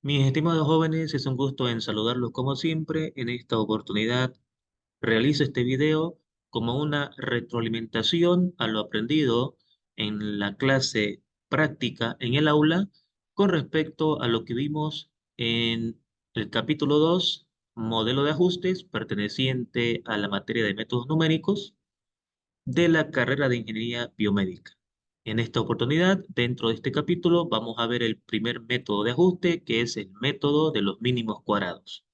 Mis estimados jóvenes, es un gusto en saludarlos como siempre. En esta oportunidad realizo este video como una retroalimentación a lo aprendido en la clase práctica en el aula con respecto a lo que vimos en el capítulo 2, modelo de ajustes, perteneciente a la materia de métodos numéricos de la carrera de Ingeniería Biomédica. En esta oportunidad, dentro de este capítulo, vamos a ver el primer método de ajuste, que es el método de los mínimos cuadrados.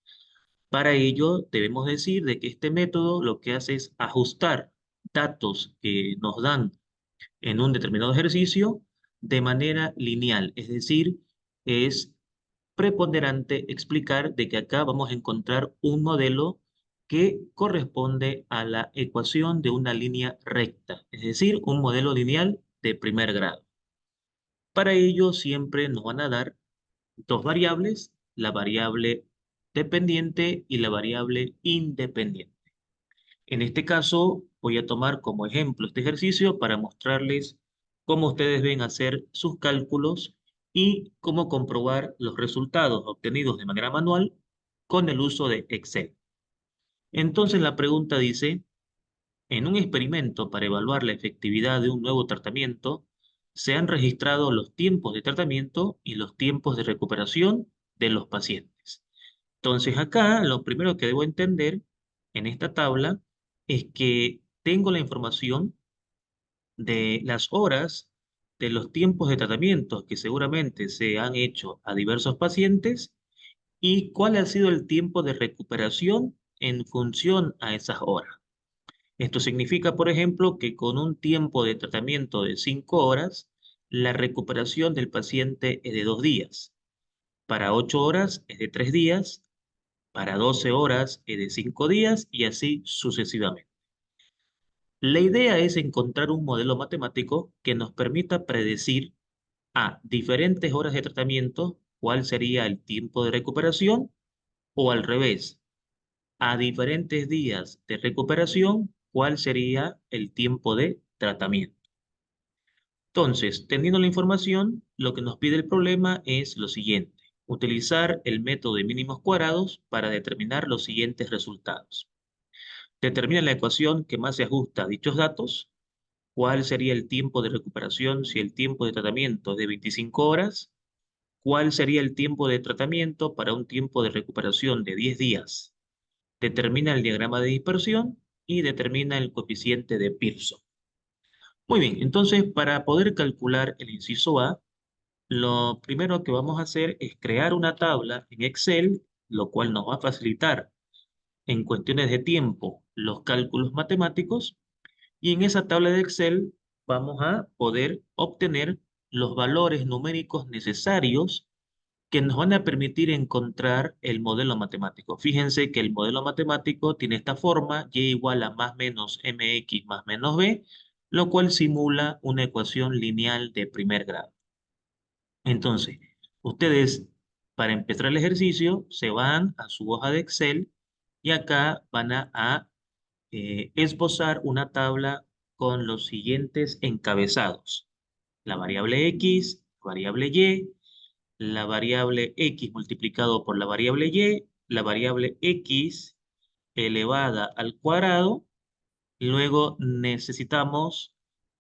Para ello, debemos decir de que este método lo que hace es ajustar datos que nos dan en un determinado ejercicio de manera lineal, es decir, es preponderante explicar de que acá vamos a encontrar un modelo que corresponde a la ecuación de una línea recta, es decir, un modelo lineal de primer grado. Para ello siempre nos van a dar dos variables, la variable dependiente y la variable independiente. En este caso, voy a tomar como ejemplo este ejercicio para mostrarles cómo ustedes ven hacer sus cálculos y cómo comprobar los resultados obtenidos de manera manual con el uso de Excel. Entonces la pregunta dice, en un experimento para evaluar la efectividad de un nuevo tratamiento, se han registrado los tiempos de tratamiento y los tiempos de recuperación de los pacientes. Entonces acá lo primero que debo entender en esta tabla es que tengo la información de las horas de los tiempos de tratamiento que seguramente se han hecho a diversos pacientes y cuál ha sido el tiempo de recuperación en función a esas horas. Esto significa, por ejemplo, que con un tiempo de tratamiento de 5 horas, la recuperación del paciente es de 2 días. Para 8 horas es de 3 días, para 12 horas es de 5 días y así sucesivamente. La idea es encontrar un modelo matemático que nos permita predecir a diferentes horas de tratamiento cuál sería el tiempo de recuperación o al revés, a diferentes días de recuperación cuál sería el tiempo de tratamiento. Entonces, teniendo la información, lo que nos pide el problema es lo siguiente: utilizar el método de mínimos cuadrados para determinar los siguientes resultados. Determina la ecuación que más se ajusta a dichos datos. ¿Cuál sería el tiempo de recuperación si el tiempo de tratamiento es de 25 horas? ¿Cuál sería el tiempo de tratamiento para un tiempo de recuperación de 10 días? Determina el diagrama de dispersión y determina el coeficiente de Pearson. Muy bien, entonces para poder calcular el inciso A, lo primero que vamos a hacer es crear una tabla en Excel, lo cual nos va a facilitar en cuestiones de tiempo los cálculos matemáticos. Y en esa tabla de Excel vamos a poder obtener los valores numéricos necesarios que nos van a permitir encontrar el modelo matemático. Fíjense que el modelo matemático tiene esta forma: y igual a más menos mx más menos b, lo cual simula una ecuación lineal de primer grado. Entonces, ustedes, para empezar el ejercicio, se van a su hoja de Excel y acá van a esbozar una tabla con los siguientes encabezados: la variable x, variable y, la variable x multiplicado por la variable x elevada al cuadrado. Luego necesitamos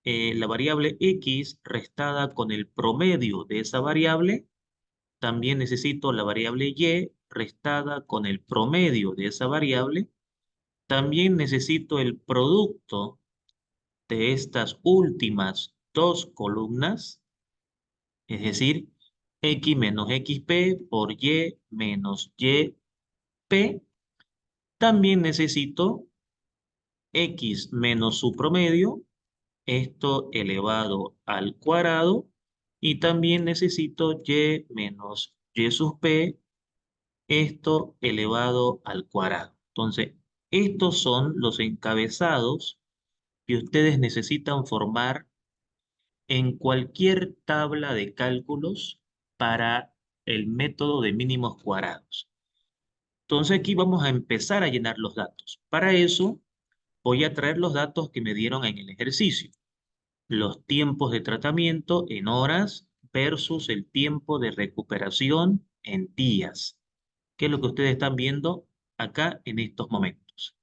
la variable x restada con el promedio de esa variable. También necesito la variable y restada con el promedio de esa variable. También necesito el producto de estas últimas dos columnas, es decir, x menos xp por y menos yp. También necesito x menos su promedio, esto elevado al cuadrado, y también necesito y menos y sub p, esto elevado al cuadrado. Entonces, estos son los encabezados que ustedes necesitan formar en cualquier tabla de cálculos para el método de mínimos cuadrados. Entonces aquí vamos a empezar a llenar los datos. Para eso voy a traer los datos que me dieron en el ejercicio: los tiempos de tratamiento en horas versus el tiempo de recuperación en días, que es lo que ustedes están viendo acá en estos momentos.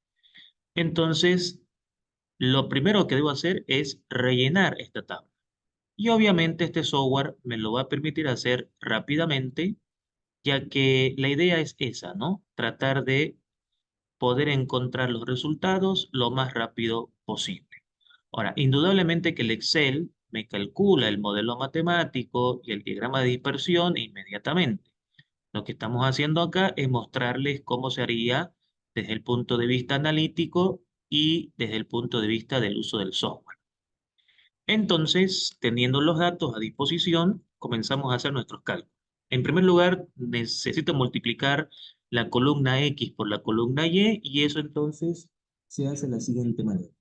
Entonces, lo primero que debo hacer es rellenar esta tabla. Y obviamente este software me lo va a permitir hacer rápidamente, ya que la idea es esa, ¿no? Tratar de poder encontrar los resultados lo más rápido posible. Ahora, indudablemente que el Excel me calcula el modelo matemático y el diagrama de dispersión inmediatamente. Lo que estamos haciendo acá es mostrarles cómo se haría desde el punto de vista analítico y desde el punto de vista del uso del software. Entonces, teniendo los datos a disposición, comenzamos a hacer nuestros cálculos. En primer lugar, necesito multiplicar la columna X por la columna y eso entonces se hace de la siguiente manera.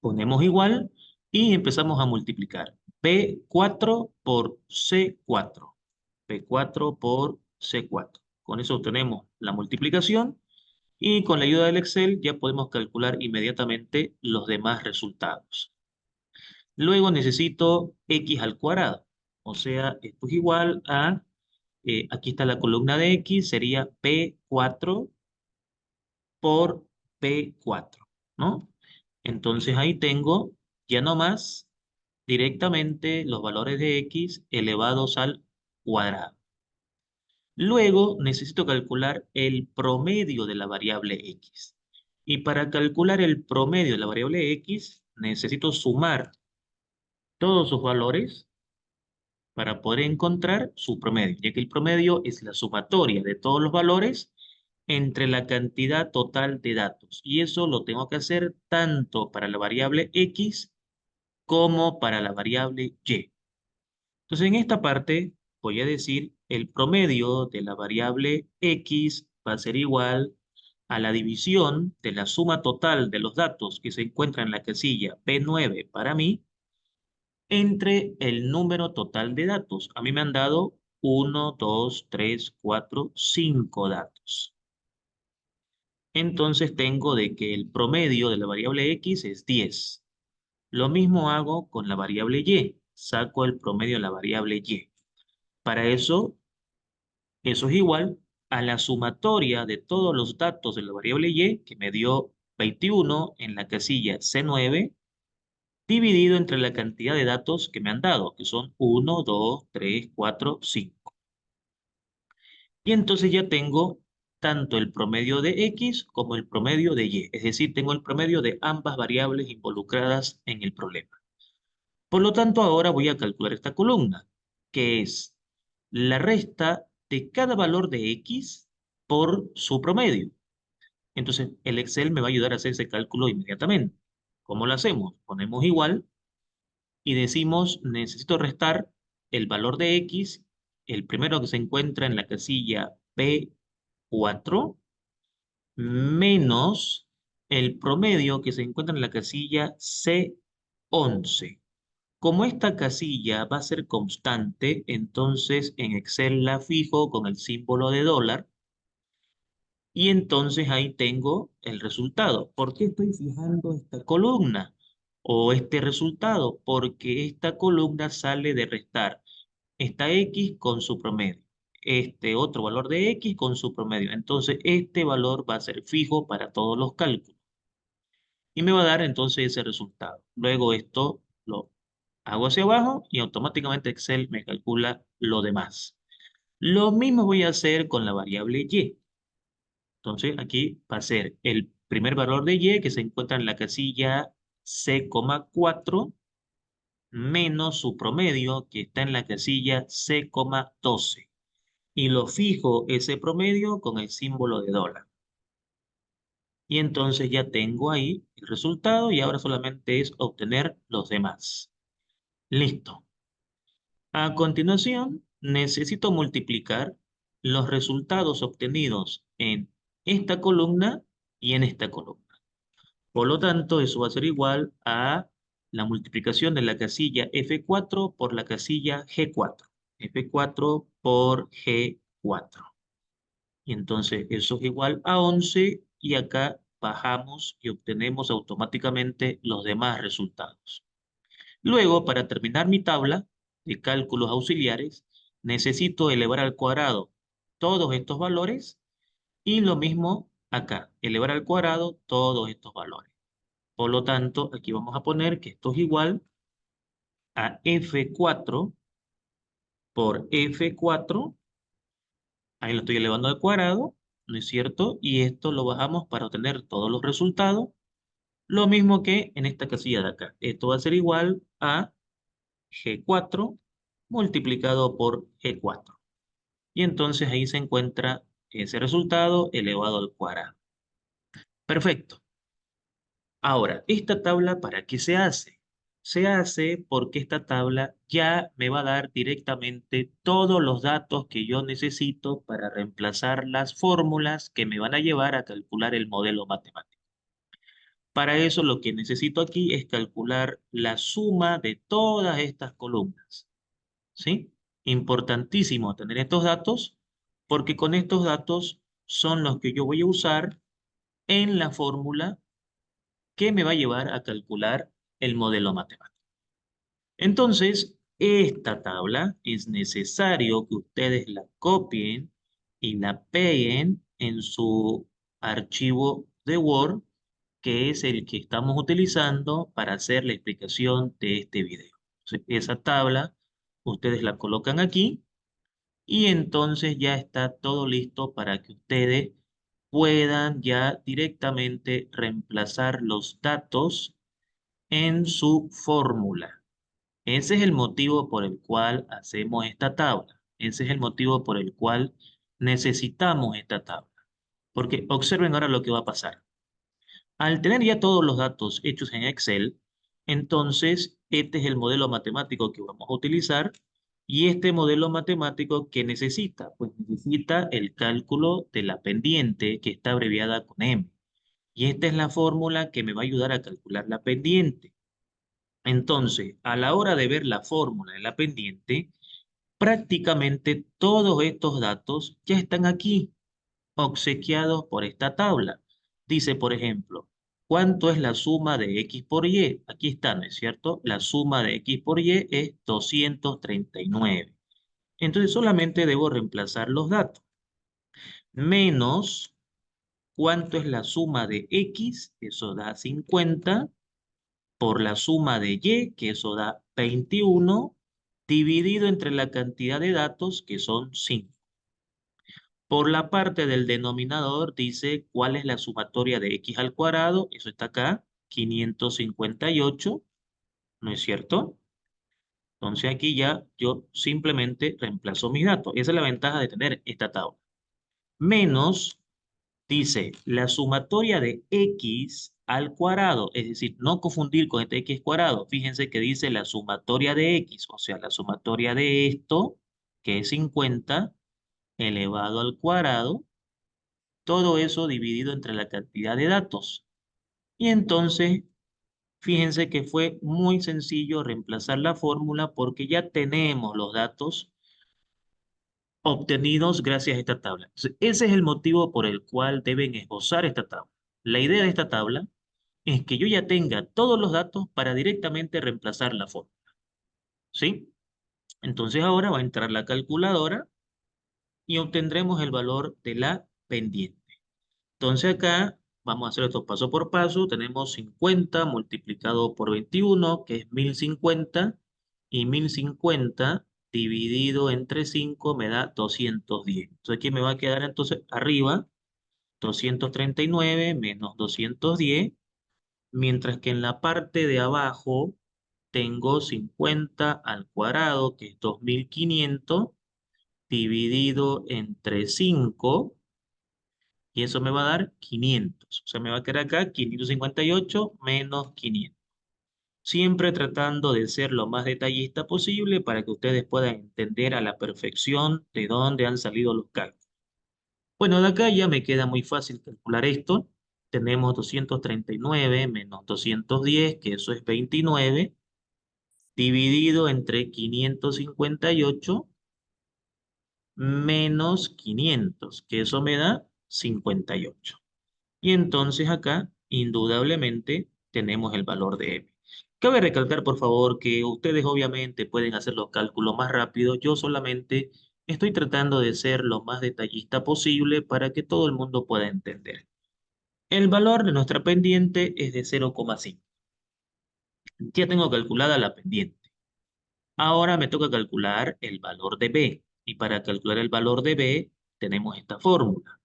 Ponemos igual y empezamos a multiplicar. P4 por C4. P4 por C4. Con eso obtenemos la multiplicación y con la ayuda del Excel ya podemos calcular inmediatamente los demás resultados. Luego necesito x al cuadrado. O sea, esto es igual a, aquí está la columna de x, sería P4 por P4, ¿no? Entonces ahí tengo ya nomás directamente los valores de x elevados al cuadrado. Luego necesito calcular el promedio de la variable x. Y para calcular el promedio de la variable x, necesito sumar todos sus valores para poder encontrar su promedio, ya que el promedio es la sumatoria de todos los valores entre la cantidad total de datos. Y eso lo tengo que hacer tanto para la variable x como para la variable y. Entonces, en esta parte voy a decir el promedio de la variable x va a ser igual a la división de la suma total de los datos que se encuentran en la casilla P9 para mí entre el número total de datos. A mí me han dado 1, 2, 3, 4, 5 datos. Entonces tengo de que el promedio de la variable x es 10. Lo mismo hago con la variable y. Saco el promedio de la variable y. Para eso es igual a la sumatoria de todos los datos de la variable y, que me dio 21 en la casilla C9, dividido entre la cantidad de datos que me han dado, que son 1, 2, 3, 4, 5. Y entonces ya tengo tanto el promedio de X como el promedio de Y, es decir, tengo el promedio de ambas variables involucradas en el problema. Por lo tanto, ahora voy a calcular esta columna, que es la resta de cada valor de X por su promedio. Entonces, el Excel me va a ayudar a hacer ese cálculo inmediatamente. ¿Cómo lo hacemos? Ponemos igual y decimos, necesito restar el valor de X, el primero que se encuentra en la casilla P4, menos el promedio que se encuentra en la casilla C11. Como esta casilla va a ser constante, entonces en Excel la fijo con el símbolo de dólar y entonces ahí tengo el resultado. ¿Por qué estoy fijando esta columna o este resultado? Porque esta columna sale de restar esta X con su promedio, este otro valor de X con su promedio. Entonces este valor va a ser fijo para todos los cálculos y me va a dar entonces ese resultado. Luego esto lo hago hacia abajo y automáticamente Excel me calcula lo demás. Lo mismo voy a hacer con la variable Y. Entonces aquí va a ser el primer valor de Y que se encuentra en la casilla C,4 menos su promedio que está en la casilla C,12. Y lo fijo ese promedio con el símbolo de dólar. Y entonces ya tengo ahí el resultado y ahora solamente es obtener los demás. Listo. A continuación, necesito multiplicar los resultados obtenidos en esta columna y en esta columna. Por lo tanto, eso va a ser igual a la multiplicación de la casilla F4 por la casilla G4. F4 por G4. Y entonces eso es igual a 11 y acá bajamos y obtenemos automáticamente los demás resultados. Luego, para terminar mi tabla de cálculos auxiliares, necesito elevar al cuadrado todos estos valores y lo mismo acá, elevar al cuadrado todos estos valores. Por lo tanto, aquí vamos a poner que esto es igual a F4 por F4, ahí lo estoy elevando al cuadrado, ¿no es cierto? Y esto lo bajamos para obtener todos los resultados, lo mismo que en esta casilla de acá. Esto va a ser igual a G4 multiplicado por G4. Y entonces ahí se encuentra ese resultado elevado al cuadrado. Perfecto. Ahora, ¿esta tabla para qué se hace? Se hace porque esta tabla ya me va a dar directamente todos los datos que yo necesito para reemplazar las fórmulas que me van a llevar a calcular el modelo matemático. Para eso lo que necesito aquí es calcular la suma de todas estas columnas, ¿sí? Importantísimo tener estos datos porque con estos datos son los que yo voy a usar en la fórmula que me va a llevar a calcular el modelo matemático. Entonces, esta tabla es necesario que ustedes la copien y la peguen en su archivo de Word, que es el que estamos utilizando para hacer la explicación de este video. Entonces, esa tabla, ustedes la colocan aquí y entonces ya está todo listo para que ustedes puedan ya directamente reemplazar los datos en su fórmula. Ese es el motivo por el cual hacemos esta tabla. Ese es el motivo por el cual necesitamos esta tabla. Porque observen ahora lo que va a pasar. Al tener ya todos los datos hechos en Excel, entonces este es el modelo matemático que vamos a utilizar. Y este modelo matemático, ¿qué necesita? Pues necesita el cálculo de la pendiente, que está abreviada con M. Y esta es la fórmula que me va a ayudar a calcular la pendiente. Entonces, a la hora de ver la fórmula de la pendiente, prácticamente todos estos datos ya están aquí, obsequiados por esta tabla. Dice, por ejemplo, ¿cuánto es la suma de X por Y? Aquí está, ¿no es cierto? La suma de X por Y es 239. Entonces solamente debo reemplazar los datos. Menos, ¿cuánto es la suma de X? Eso da 50 por la suma de Y, que eso da 21, dividido entre la cantidad de datos, que son 5. Por la parte del denominador dice cuál es la sumatoria de X al cuadrado, eso está acá, 558, ¿no es cierto? Entonces aquí ya yo simplemente reemplazo mis datos. Esa es la ventaja de tener esta tabla. Menos, dice, la sumatoria de X al cuadrado, es decir, no confundir con este X cuadrado. Fíjense que dice la sumatoria de X, o sea, la sumatoria de esto, que es 50, elevado al cuadrado, todo eso dividido entre la cantidad de datos. Y entonces, fíjense que fue muy sencillo reemplazar la fórmula porque ya tenemos los datos obtenidos gracias a esta tabla. Entonces, ese es el motivo por el cual deben esbozar esta tabla. La idea de esta tabla es que yo ya tenga todos los datos para directamente reemplazar la fórmula. ¿Sí? Entonces ahora va a entrar la calculadora y obtendremos el valor de la pendiente. Entonces acá vamos a hacer esto paso por paso. Tenemos 50 multiplicado por 21, que es 1050, y 1050 dividido entre 5 me da 210. Entonces aquí me va a quedar entonces arriba 239 menos 210, mientras que en la parte de abajo tengo 50 al cuadrado, que es 2500, dividido entre 5, y eso me va a dar 500. O sea, me va a quedar acá 558 menos 500. Siempre tratando de ser lo más detallista posible para que ustedes puedan entender a la perfección de dónde han salido los cálculos. Bueno, de acá ya me queda muy fácil calcular esto. Tenemos 239 menos 210, que eso es 29, dividido entre 558 menos 500, que eso me da 58. Y entonces acá, indudablemente, tenemos el valor de M. Cabe recalcar, por favor, que ustedes obviamente pueden hacer los cálculos más rápido. Yo solamente Estoy tratando de ser lo más detallista posible para que todo el mundo pueda entender. El valor de nuestra pendiente es de 0,5. Ya tengo calculada la pendiente. Ahora me toca calcular el valor de B. Y para calcular el valor de B, tenemos esta fórmula.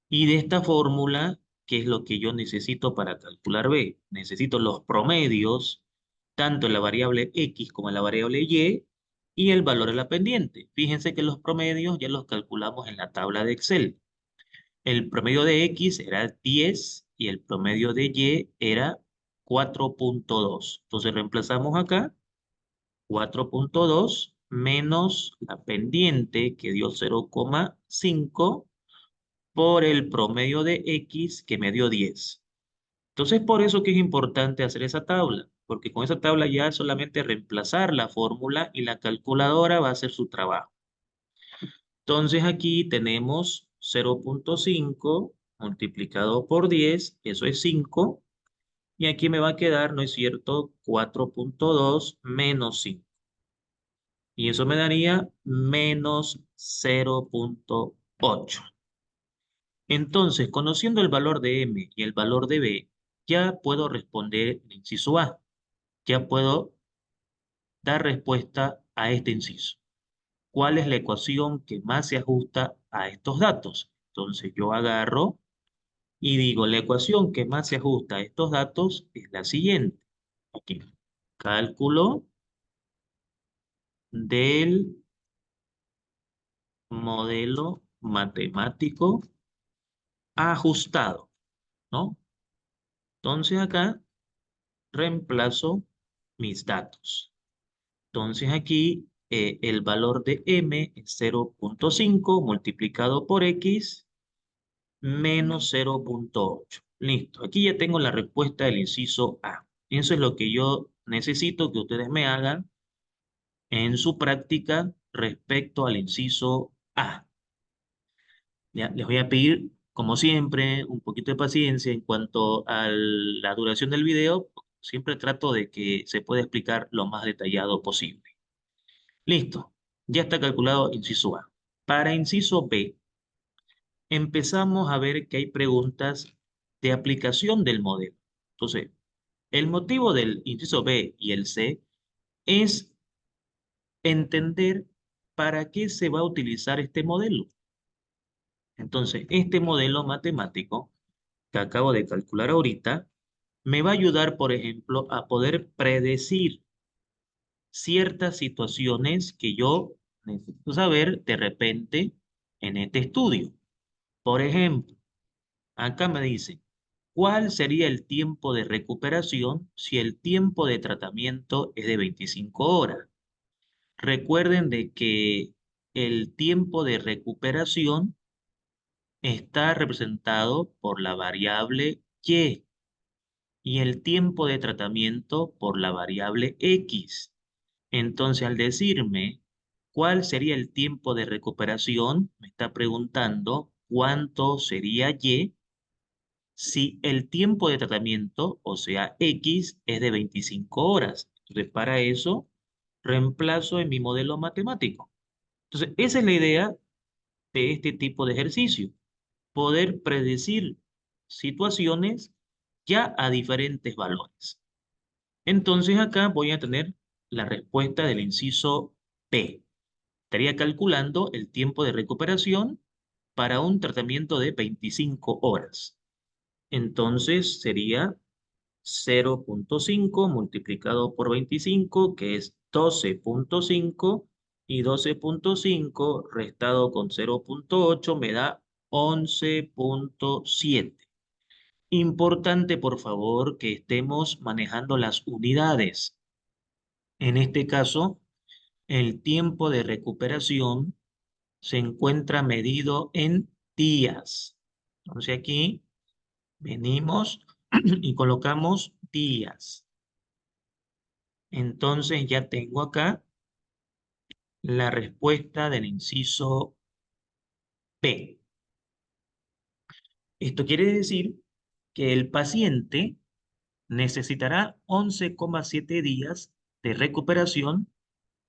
Y de esta fórmula, ¿qué es lo que yo necesito para calcular B? Necesito los promedios, tanto en la variable X como en la variable y el valor de la pendiente. Fíjense que los promedios ya los calculamos en la tabla de Excel. El promedio de X era 10 y el promedio de Y era 4,2. Entonces reemplazamos acá 4,2 menos la pendiente que dio 0,5 por el promedio de X que me dio 10. Entonces, por eso que es importante hacer esa tabla, porque con esa tabla ya es solamente reemplazar la fórmula y la calculadora va a hacer su trabajo. Entonces, aquí tenemos 0,5 multiplicado por 10, eso es 5, y aquí me va a quedar, ¿no es cierto?, 4,2 menos 5. Y eso me daría menos 0,8. Entonces, conociendo el valor de M y el valor de B, ya puedo responder el inciso A. Ya puedo dar respuesta a este inciso. ¿Cuál es la ecuación que más se ajusta a estos datos? Entonces, yo agarro y digo, la ecuación que más se ajusta a estos datos es la siguiente. Aquí, cálculo del modelo matemático ajustado, ¿no? Entonces acá reemplazo mis datos. Entonces aquí el valor de M es 0,5 multiplicado por X menos 0,8. Listo, aquí ya tengo la respuesta del inciso A. Eso es lo que yo necesito que ustedes me hagan en su práctica respecto al inciso A. Ya, les voy a pedir, como siempre, un poquito de paciencia en cuanto a la duración del video. Siempre trato de que se pueda explicar lo más detallado posible. Listo, ya está calculado inciso A. Para inciso B, empezamos a ver que hay preguntas de aplicación del modelo. Entonces, el motivo del inciso B y el C es entender para qué se va a utilizar este modelo. Entonces, este modelo matemático que acabo de calcular ahorita me va a ayudar, por ejemplo, a poder predecir ciertas situaciones que yo necesito saber de repente en este estudio. Por ejemplo, acá me dice, ¿cuál sería el tiempo de recuperación si el tiempo de tratamiento es de 25 horas? Recuerden de que el tiempo de recuperación está representado por la variable y el tiempo de tratamiento por la variable X. Entonces, al decirme cuál sería el tiempo de recuperación, me está preguntando cuánto sería Y si el tiempo de tratamiento, o sea, X, es de 25 horas. Entonces, para eso, reemplazo en mi modelo matemático. Entonces, esa es la idea de este tipo de ejercicio, poder predecir situaciones ya a diferentes valores. Entonces, acá voy a tener la respuesta del inciso P. Estaría calculando el tiempo de recuperación para un tratamiento de 25 horas. Entonces sería 0,5 multiplicado por 25, que es 12,5, y 12,5 restado con 0,8 me da 11,7. Importante, por favor, que estemos manejando las unidades. En este caso, el tiempo de recuperación se encuentra medido en días. Entonces aquí venimos y colocamos días. Entonces ya tengo acá la respuesta del inciso P. Esto quiere decir que el paciente necesitará 11,7 días de recuperación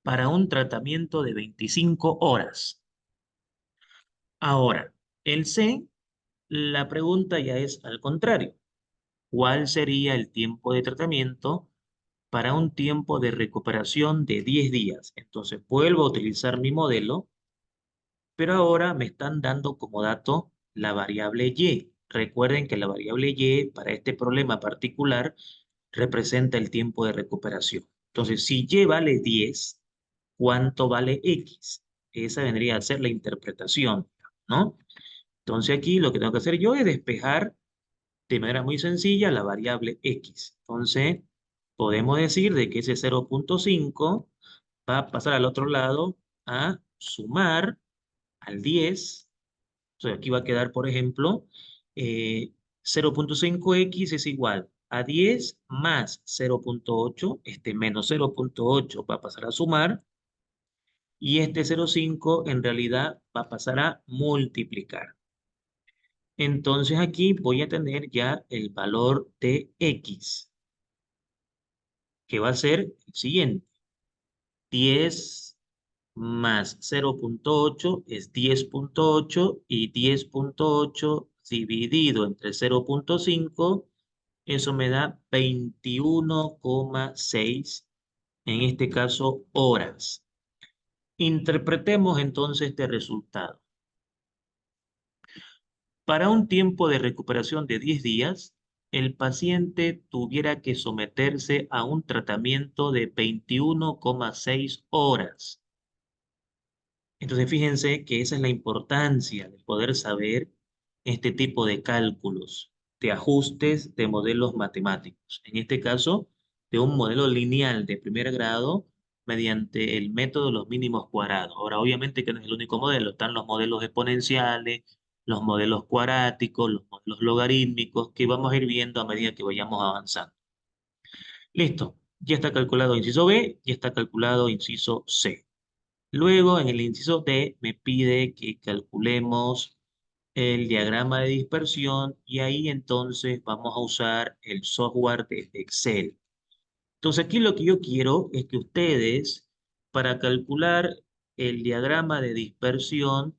para un tratamiento de 25 horas. Ahora, el C, la pregunta ya es al contrario. ¿Cuál sería el tiempo de tratamiento para un tiempo de recuperación de 10 días? Entonces, vuelvo a utilizar mi modelo, pero ahora me están dando como dato la variable Y. Recuerden que la variable Y para este problema particular representa el tiempo de recuperación. Entonces, si Y vale 10, ¿cuánto vale X? Esa vendría a ser la interpretación, ¿no? Entonces aquí lo que tengo que hacer yo es despejar de manera muy sencilla la variable X. Entonces, podemos decir de que ese 0,5 va a pasar al otro lado a sumar al 10. Entonces aquí va a quedar, por ejemplo, 0,5x es igual a 10 más 0,8. Este menos 0,8 va a pasar a sumar y este 0,5 en realidad va a pasar a multiplicar. Entonces aquí voy a tener ya el valor de X, que va a ser el siguiente. 10 más 0,8 es 10,8 y 10,8 dividido entre 0,5, eso me da 21,6, en este caso horas. Interpretemos entonces este resultado. Para un tiempo de recuperación de 10 días, el paciente tuviera que someterse a un tratamiento de 21,6 horas. Entonces, fíjense que esa es la importancia de poder saber este tipo de cálculos, de ajustes de modelos matemáticos. En este caso, de un modelo lineal de primer grado mediante el método de los mínimos cuadrados. Ahora, obviamente que no es el único modelo, están los modelos exponenciales, los modelos cuadráticos, los modelos logarítmicos, que vamos a ir viendo a medida que vayamos avanzando. Listo, ya está calculado inciso B, ya está calculado inciso C. Luego, en el inciso D, me pide que calculemos el diagrama de dispersión y ahí entonces vamos a usar el software de Excel. Entonces, aquí lo que yo quiero es que ustedes, para calcular el diagrama de dispersión,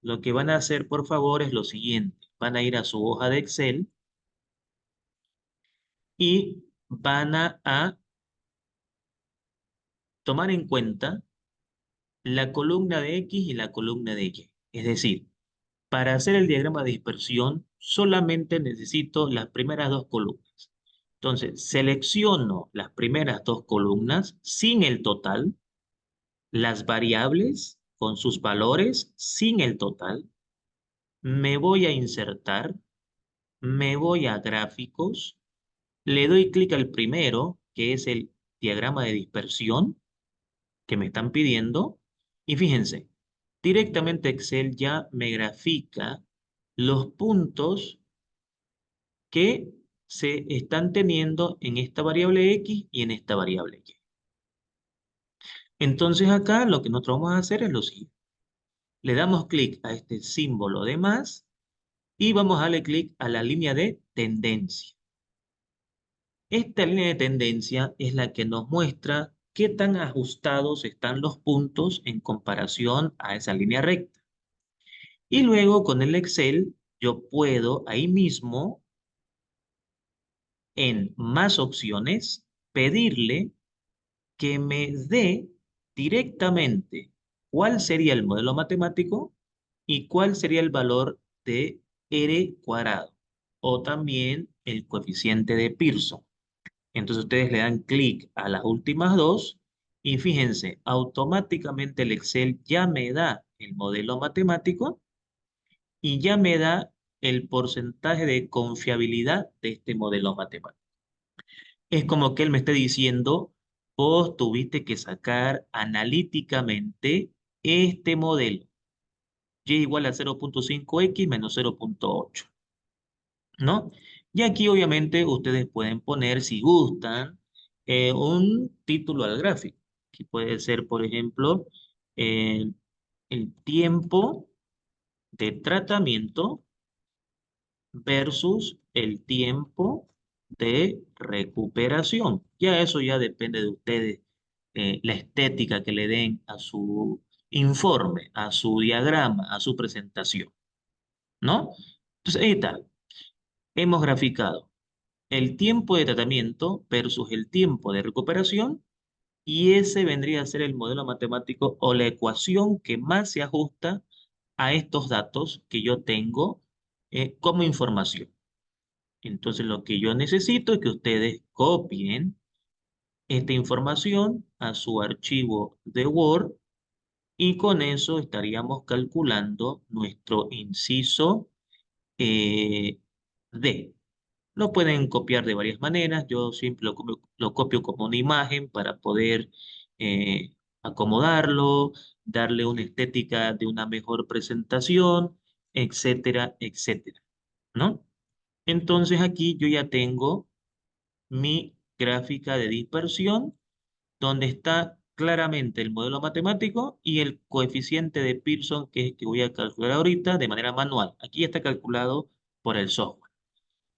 lo que van a hacer, por favor, es lo siguiente. Van a ir a su hoja de Excel y van a tomar en cuenta la columna de X y la columna de Y. Es decir, para hacer el diagrama de dispersión, solamente necesito las primeras dos columnas. Entonces, selecciono las primeras dos columnas sin el total, las variables con sus valores sin el total, me voy a insertar, me voy a gráficos, le doy clic al primero, que es el diagrama de dispersión que me están pidiendo, y fíjense, directamente Excel ya me grafica los puntos que se están teniendo en esta variable X y en esta variable Y. Entonces acá lo que nosotros vamos a hacer es lo siguiente. Le damos clic a este símbolo de más y vamos a darle clic a la línea de tendencia. Esta línea de tendencia es la que nos muestra qué tan ajustados están los puntos en comparación a esa línea recta. Y luego con el Excel yo puedo ahí mismo en más opciones pedirle que me dé directamente cuál sería el modelo matemático y cuál sería el valor de R cuadrado o también el coeficiente de Pearson. Entonces ustedes le dan clic a las últimas dos y fíjense, automáticamente el Excel ya me da el modelo matemático y ya me da el porcentaje de confiabilidad de este modelo matemático. Es como que él me esté diciendo, vos tuviste que sacar analíticamente este modelo, y igual a 0,5x menos 0,8, ¿no? Y aquí obviamente ustedes pueden poner, si gustan, un título al gráfico, que puede ser, por ejemplo, eh, el tiempo de tratamiento versus el tiempo de recuperación. Ya eso ya depende de ustedes, la estética que le den a su informe, a su diagrama, a su presentación, ¿no? Entonces, ahí está. Hemos graficado el tiempo de tratamiento versus el tiempo de recuperación y ese vendría a ser el modelo matemático o la ecuación que más se ajusta a estos datos que yo tengo como información. Entonces, lo que yo necesito es que ustedes copien esta información a su archivo de Word y con eso estaríamos calculando nuestro inciso eh, D. Lo pueden copiar de varias maneras. Yo siempre lo copio como una imagen para poder eh, acomodarlo, darle una estética de una mejor presentación, etcétera, etcétera, ¿no? Entonces aquí yo ya tengo mi gráfica de dispersión donde está claramente el modelo matemático y el coeficiente de Pearson que es el que voy a calcular ahorita de manera manual. Aquí ya está calculado por el software.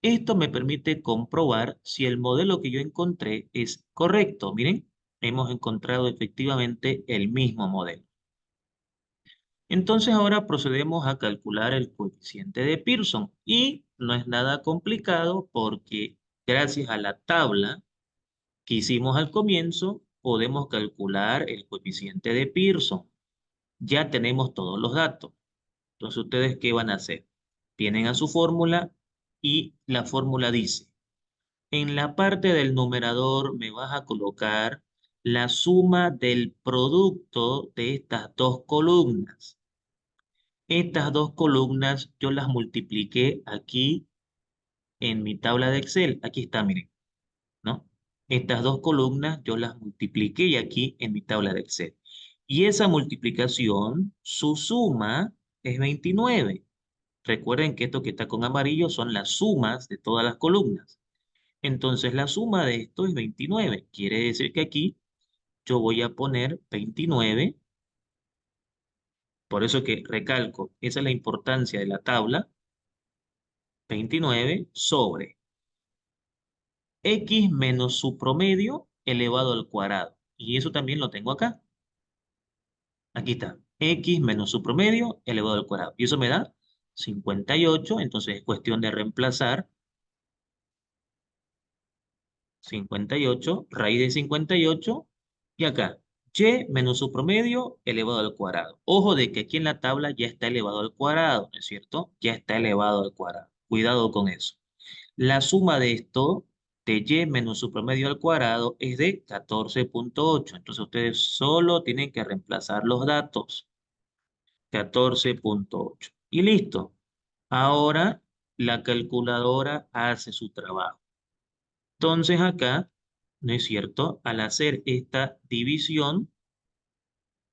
Esto me permite comprobar si el modelo que yo encontré es correcto. Miren, hemos encontrado efectivamente el mismo modelo. Entonces ahora procedemos a calcular el coeficiente de Pearson y no es nada complicado porque gracias a la tabla que hicimos al comienzo podemos calcular el coeficiente de Pearson. Ya tenemos todos los datos. Entonces ustedes ¿qué van a hacer? Vienen a su fórmula y la fórmula dice en la parte del numerador me vas a colocar la suma del producto de estas dos columnas. Estas dos columnas yo las multipliqué aquí en mi tabla de Excel. Aquí está, miren, ¿no? Estas dos columnas yo las multipliqué aquí en mi tabla de Excel. Y esa multiplicación, su suma es 29. Recuerden que esto que está con amarillo son las sumas de todas las columnas. Entonces la suma de esto es 29. Quiere decir que aquí yo voy a poner 29. Por eso que recalco, esa es la importancia de la tabla. 29 sobre x menos su promedio elevado al cuadrado. Y eso también lo tengo acá. Aquí está. X menos su promedio elevado al cuadrado. Y eso me da 58. Entonces es cuestión de reemplazar 58, raíz de 58, y acá, y menos su promedio elevado al cuadrado. Ojo de que aquí en la tabla ya está elevado al cuadrado, ¿no es cierto? Ya está elevado al cuadrado. Cuidado con eso. La suma de esto, de y menos su promedio al cuadrado, es de 14,8. Entonces ustedes solo tienen que reemplazar los datos. 14,8. Y listo. Ahora la calculadora hace su trabajo. Entonces acá, ¿no es cierto? Al hacer esta división,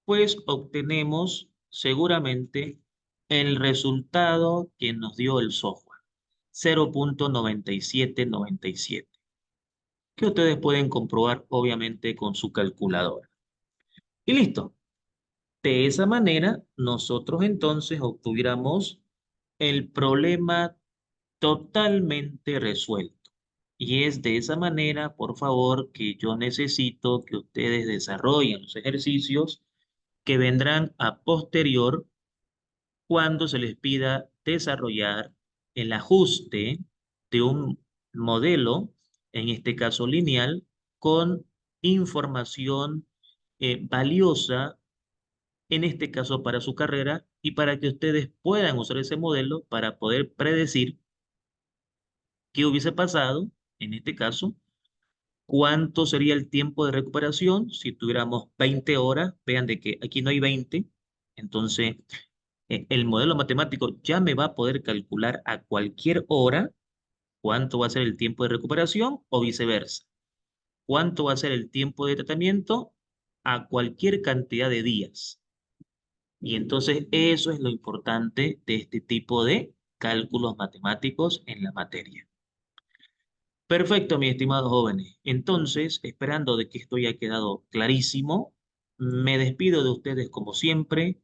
pues obtenemos seguramente el resultado que nos dio el software, 0,9797, que ustedes pueden comprobar obviamente con su calculadora. Y listo. De esa manera, nosotros entonces obtuviéramos el problema totalmente resuelto. Y es de esa manera, por favor, que yo necesito que ustedes desarrollen los ejercicios que vendrán a posterior cuando se les pida desarrollar el ajuste de un modelo, en este caso lineal, con información valiosa, en este caso para su carrera, y para que ustedes puedan usar ese modelo para poder predecir qué hubiese pasado, en este caso, cuánto sería el tiempo de recuperación si tuviéramos 20 horas. Vean de que aquí no hay 20, entonces el modelo matemático ya me va a poder calcular a cualquier hora cuánto va a ser el tiempo de recuperación o viceversa. Cuánto va a ser el tiempo de tratamiento a cualquier cantidad de días. Y entonces eso es lo importante de este tipo de cálculos matemáticos en la materia. Perfecto, mis estimados jóvenes. Entonces, esperando de que esto haya quedado clarísimo, me despido de ustedes como siempre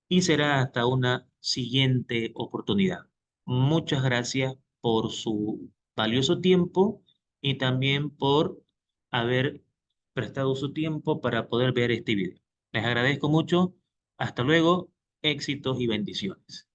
y será hasta una siguiente oportunidad. Muchas gracias por su valioso tiempo y también por haber prestado su tiempo para poder ver este video. Les agradezco mucho Hasta luego, éxitos y bendiciones.